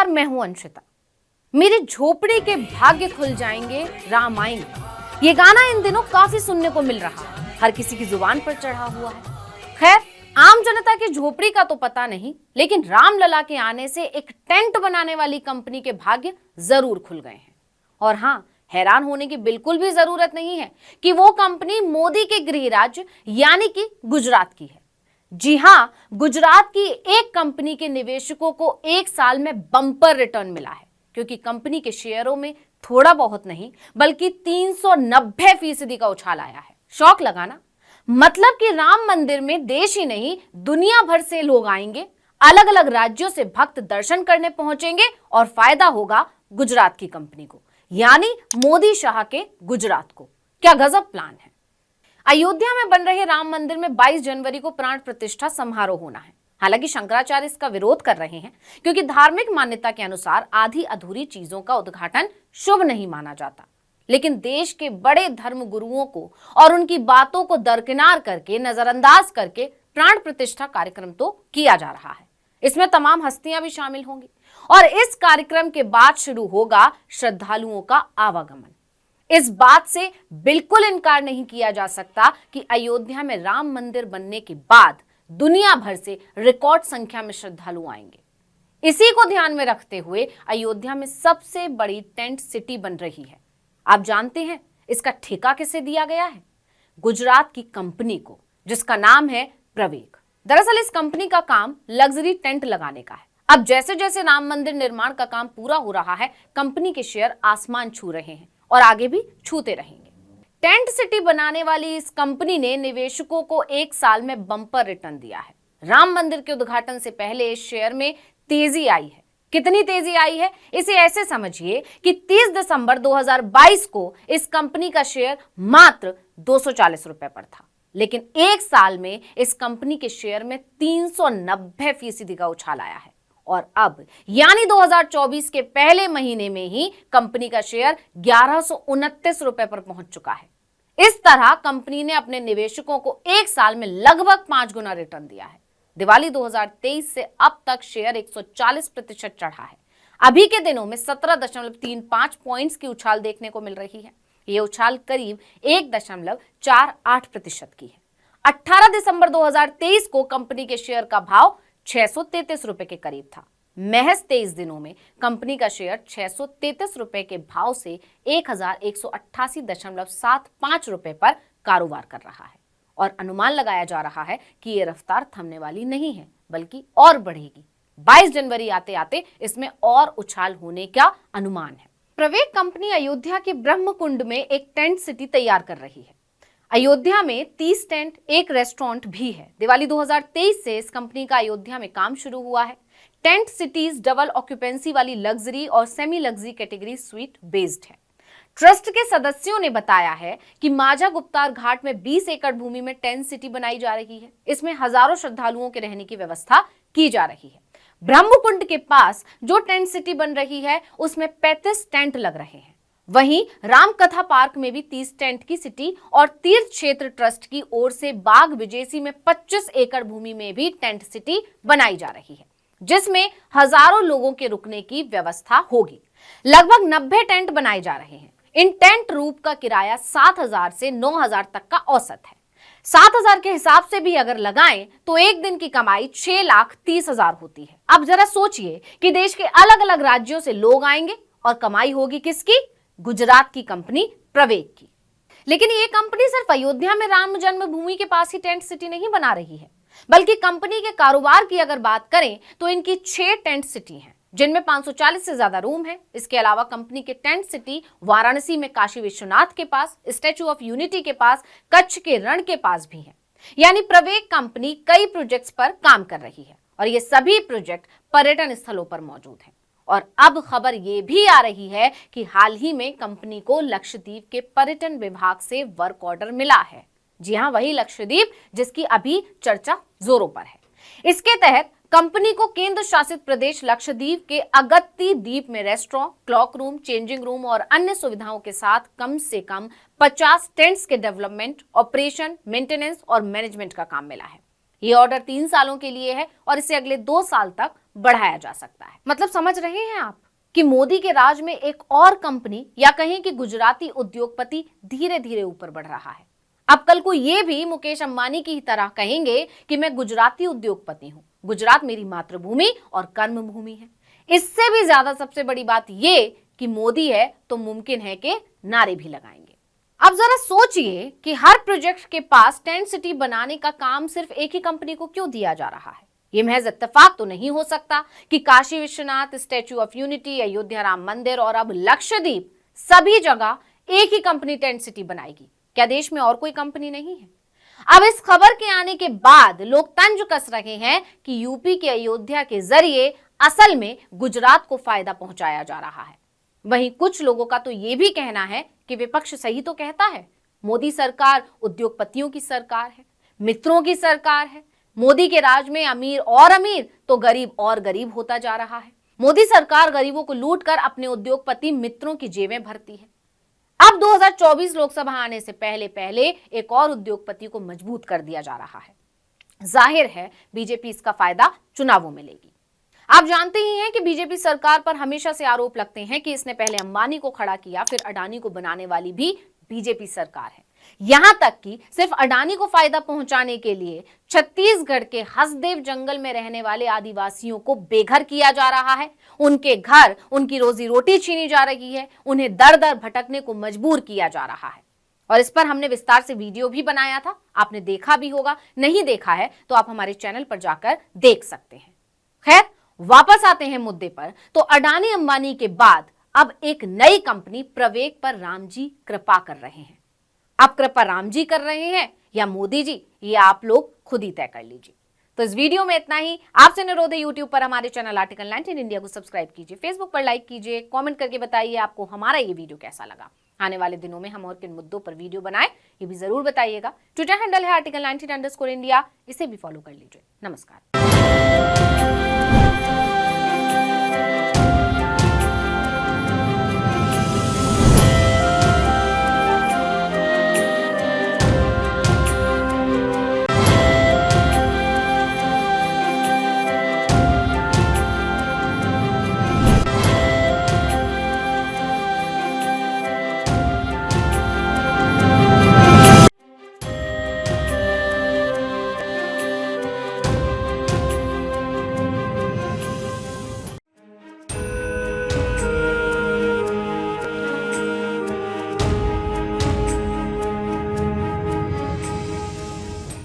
नमस्कार, मैं हूं अंशिता। मेरी झोपड़ी के भाग्य खुल जाएंगे, राम आएंगे। ये गाना इन दिनों काफी सुनने को मिल रहा है, हर किसी की जुबान पर चढ़ा हुआ है। खैर, आम जनता की झोपड़ी का तो पता नहीं, लेकिन रामलला के आने से एक टेंट बनाने वाली कंपनी के भाग्य जरूर खुल गए हैं। और हाँ, हैरान होने की बिल्कुल भी जरूरत नहीं है कि वो कंपनी मोदी के गृह राज्य यानी कि गुजरात की है। जी हां, गुजरात की एक कंपनी के निवेशकों को एक साल में बम्पर रिटर्न मिला है, क्योंकि कंपनी के शेयरों में थोड़ा बहुत नहीं बल्कि 390% का उछाल आया है। शौक लगाना मतलब कि राम मंदिर में देश ही नहीं दुनिया भर से लोग आएंगे, अलग अलग राज्यों से भक्त दर्शन करने पहुंचेंगे और फायदा होगा गुजरात की कंपनी को, यानी मोदी शाह के गुजरात को। क्या गजब प्लान है। अयोध्या में बन रहे राम मंदिर में 22 जनवरी को प्राण प्रतिष्ठा समारोह होना है। हालांकि शंकराचार्य इसका विरोध कर रहे हैं, क्योंकि धार्मिक मान्यता के अनुसार आधी अधूरी चीजों का उद्घाटन शुभ नहीं माना जाता। लेकिन देश के बड़े धर्म गुरुओं को और उनकी बातों को दरकिनार करके, नजरअंदाज करके प्राण प्रतिष्ठा कार्यक्रम तो किया जा रहा है। इसमें तमाम हस्तियां भी शामिल होंगी और इस कार्यक्रम के बाद शुरू होगा श्रद्धालुओं का आवागमन। इस बात से बिल्कुल इनकार नहीं किया जा सकता कि अयोध्या में राम मंदिर बनने के बाद दुनिया भर से रिकॉर्ड संख्या में श्रद्धालु आएंगे। इसी को ध्यान में रखते हुए अयोध्या में सबसे बड़ी टेंट सिटी बन रही है। आप जानते हैं इसका ठेका किसे दिया गया है? गुजरात की कंपनी को, जिसका नाम है प्रवेग। दरअसल इस कंपनी का काम लग्जरी टेंट लगाने का है। अब जैसे जैसे राम मंदिर निर्माण का काम पूरा हो रहा है, कंपनी के शेयर आसमान छू रहे हैं और आगे भी छूते रहेंगे। टेंट सिटी बनाने वाली इस कंपनी ने निवेशकों को एक साल में बम्पर रिटर्न दिया है। राम मंदिर के उद्घाटन से पहले इस शेयर में तेजी आई है। कितनी तेजी आई है, इसे ऐसे समझिए कि 30 दिसंबर 2022 को इस कंपनी का शेयर मात्र 240 रुपए पर था, लेकिन एक साल में इस कंपनी के शेयर में 390% का उछाल आया है। और अब यानी 2024 के पहले महीने में ही कंपनी का शेयर 1129 रुपए पर पहुंच चुका है। इस तरह कंपनी ने अपने निवेशकों को एक साल में लगभग 5 गुना रिटर्न दिया है। दिवाली 2023 से अब तक शेयर 140% चढ़ा है। अभी के दिनों में 17.35 पॉइंट्स की उछाल देखने को मिल रही है। यह उछाल करीब 1.48% की है। 18 दिसंबर 2023 को कंपनी के शेयर का भाव 633 रुपए के करीब था। महज 23 दिनों में कंपनी का शेयर 633 रुपए के भाव से 1188.75 रुपए पर कारोबार कर रहा है। और अनुमान लगाया जा रहा है कि यह रफ्तार थमने वाली नहीं है, बल्कि और बढ़ेगी। 22 जनवरी आते आते इसमें और उछाल होने का अनुमान है। प्रवेग कंपनी अयोध्या के ब्रह्मकुंड में एक टेंट सिटी तैयार कर रही है। अयोध्या में 30 टेंट, एक रेस्टोरेंट भी है। दिवाली 2023 से इस कंपनी का अयोध्या में काम शुरू हुआ है। टेंट सिटीज डबल ऑक्यूपेंसी वाली लग्जरी और semi luxury category sweet based है। ट्रस्ट के सदस्यों ने बताया है कि माझा गुप्तार घाट में 20 एकड़ भूमि में टेंट सिटी बनाई जा रही है। इसमें हजारों श्रद्धालुओं के रहने की व्यवस्था की जा रही है। ब्रह्मकुंड के पास जो टेंट सिटी बन रही है उसमें 35 टेंट लग रहे हैं। वहीं रामकथा पार्क में भी 30 टेंट की सिटी और तीर्थ क्षेत्र ट्रस्ट की ओर से बाग विजेसी में 25 एकड़ भूमि में भी टेंट सिटी बनाई जा रही है, जिसमें हजारों लोगों के रुकने की व्यवस्था होगी। लगभग 90 टेंट बनाए जा रहे हैं। इन टेंट रूप का किराया 7,000 से 9,000 तक का औसत है। 7,000 के हिसाब से भी अगर लगाएं तो एक दिन की कमाई 6,30,000 होती है। अब जरा सोचिए कि देश के अलग अलग राज्यों से लोग आएंगे और कमाई होगी किसकी? गुजरात की कंपनी प्रवेग की। लेकिन ये कंपनी सिर्फ अयोध्या में राम जन्मभूमि के पास ही टेंट सिटी नहीं बना रही है, बल्कि कंपनी के कारोबार की अगर बात करें तो इनकी 6 टेंट सिटी हैं, जिनमें 540 से ज्यादा रूम हैं। इसके अलावा कंपनी के टेंट सिटी वाराणसी में काशी विश्वनाथ के पास, स्टैच्यू ऑफ यूनिटी के पास, कच्छ के रण के पास भी है। यानी प्रवेग कंपनी कई प्रोजेक्ट्स पर काम कर रही है और ये सभी प्रोजेक्ट पर्यटन स्थलों पर मौजूद हैं। और अब खबर ये भी आ रही है कि हाल ही में कंपनी को लक्षद्वीप के पर्यटन विभाग से वर्क ऑर्डर मिला है। जी हां, वही लक्षद्वीप जिसकी अभी चर्चा जोरों पर है। इसके तहत कंपनी को केंद्र शासित प्रदेश लक्षद्वीप के अगत्ती द्वीप में restaurant, clock room, changing room और अन्य सुविधाओं के साथ कम से कम 50 टेंट्स के डेवलपमेंट, ऑपरेशन, मेंटेनेंस और मैनेजमेंट का काम मिला है। ये ऑर्डर 3 सालों के लिए है और इसे अगले 2 साल तक बढ़ाया जा सकता है। मतलब समझ रहे हैं आप कि मोदी के राज में एक और कंपनी या कहें कि गुजराती उद्योगपति धीरे धीरे ऊपर बढ़ रहा है। अब कल को ये भी मुकेश अंबानी की तरह कहेंगे कि मैं गुजराती उद्योगपति हूं, गुजरात मेरी मातृभूमि और कर्म भूमि है। इससे भी ज्यादा सबसे बड़ी बात ये कि मोदी है तो मुमकिन है कि नारे भी लगाएंगे। अब जरा सोचिए कि हर प्रोजेक्ट के पास टेंट सिटी बनाने का काम सिर्फ एक ही कंपनी को क्यों दिया जा रहा है। यह महज इत्तेफाक तो नहीं हो सकता कि Kashi Vishwanath, statue of unity, Ayodhya Ram मंदिर और अब लक्षद्वीप सभी जगह एक ही कंपनी टेंट सिटी बनाएगी। क्या देश में और कोई कंपनी नहीं है? अब इस खबर के आने के बाद लोग तंज कस रहे हैं कि यूपी के अयोध्या के जरिए असल में गुजरात को फायदा पहुंचाया जा रहा है। वहीं कुछ लोगों का तो यह भी कहना है कि विपक्ष सही तो कहता है, मोदी सरकार उद्योगपतियों की सरकार है, मित्रों की सरकार है। मोदी के राज में अमीर और अमीर तो गरीब और गरीब होता जा रहा है। मोदी सरकार गरीबों को लूटकर अपने उद्योगपति मित्रों की जेबें भरती है। अब 2024 लोकसभा आने से पहले पहले एक और उद्योगपति को मजबूत कर दिया जा रहा है। जाहिर है बीजेपी इसका फायदा चुनावों में लेगी। आप जानते ही हैं कि बीजेपी सरकार पर हमेशा से आरोप लगते हैं कि इसने पहले अंबानी को खड़ा किया, फिर अडानी को बनाने वाली भी बीजेपी सरकार है। यहां तक कि सिर्फ अडानी को फायदा पहुंचाने के लिए छत्तीसगढ़ के हसदेव जंगल में रहने वाले आदिवासियों को बेघर किया जा रहा है। उनके घर, उनकी रोजी रोटी छीनी जा रही है, उन्हें दर दर भटकने को मजबूर किया जा रहा है। और इस पर हमने विस्तार से वीडियो भी बनाया था, आपने देखा भी होगा। नहीं देखा है तो आप हमारे चैनल पर जाकर देख सकते हैं। खैर, वापस आते हैं मुद्दे पर। तो अडानी अंबानी के बाद अब एक नई कंपनी प्रवेग पर रामजी कृपा कर रहे हैं। अब कृपा रामजी कर रहे हैं या मोदी जी, ये आप लोग खुद ही तय कर लीजिए। तो इस वीडियो में इतना ही। आपसे अनुरोध है, यूट्यूब पर हमारे चैनल आर्टिकल 19 इंडिया को सब्सक्राइब कीजिए, फेसबुक पर लाइक कीजिए, कमेंट करके बताइए आपको हमारा ये वीडियो कैसा लगा। आने वाले दिनों में हम और किन मुद्दों पर वीडियो बनाएं ये भी जरूर बताइएगा। ट्विटर हैंडल है आर्टिकल 19 _इंडिया, इसे भी फॉलो कर लीजिए। नमस्कार।